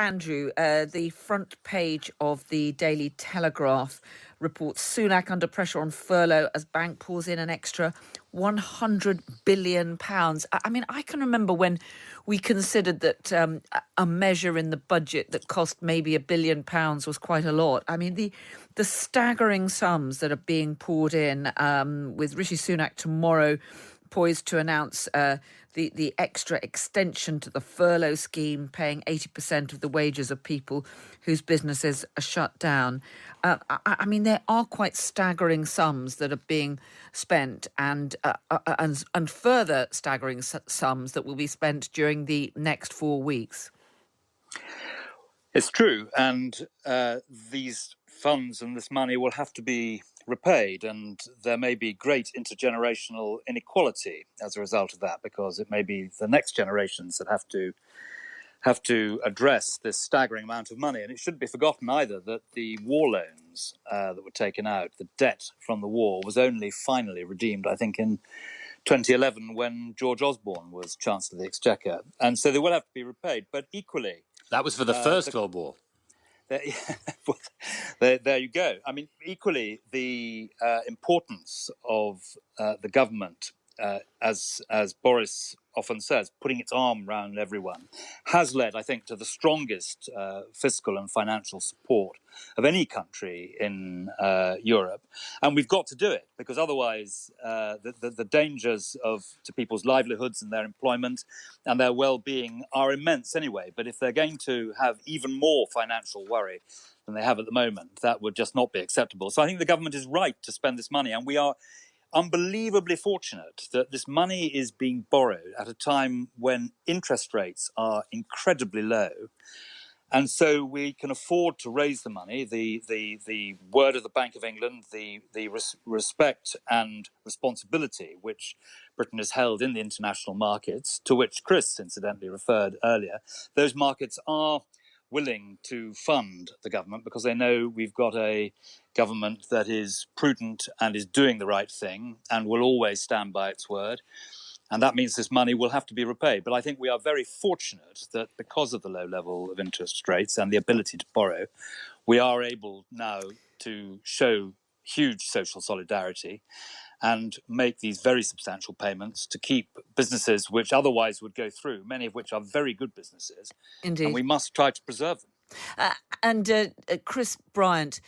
Andrew, the front page of the Daily Telegraph reports Sunak under pressure on furlough as bank pulls in an extra £100 billion. I mean, I can remember when we considered that a measure in the budget that cost maybe £1 billion was quite a lot. I mean, the staggering sums that are being poured in with Rishi Sunak tomorrow poised to announce the extra extension to the furlough scheme, paying 80% of the wages of people whose businesses are shut down. I mean, there are quite staggering sums that are being spent, and further staggering sums that will be spent during the next 4 weeks. It's true, and these funds and this money will have to be repaid, and there may be great intergenerational inequality as a result of that, because it may be the next generations that have to address this staggering amount of money. And it shouldn't be forgotten either that the war loans that were taken out, the debt from the war, was only finally redeemed, I think, in 2011 when George Osborne was Chancellor of the Exchequer. And so they will have to be repaid. But equally, that was for the First World War. There you go. I mean, equally, the importance of the government, as Boris often says, putting its arm around everyone, has led, I think, to the strongest fiscal and financial support of any country in Europe. And we've got to do it, because otherwise the dangers to people's livelihoods and their employment and their well-being are immense anyway. But if they're going to have even more financial worry than they have at the moment, that would just not be acceptable. So I think the government is right to spend this money, and we are unbelievably fortunate that this money is being borrowed at a time when interest rates are incredibly low. And so we can afford to raise the money. The word of the Bank of England, the respect and responsibility which Britain has held in the international markets, to which Chris incidentally referred earlier, those markets are willing to fund the government because they know we've got a government that is prudent and is doing the right thing and will always stand by its word. And that means this money will have to be repaid. But I think we are very fortunate that because of the low level of interest rates and the ability to borrow, we are able now to show huge social solidarity and make these very substantial payments to keep businesses which otherwise would go through, many of which are very good businesses. Indeed. And we must try to preserve them. And Chris Bryant,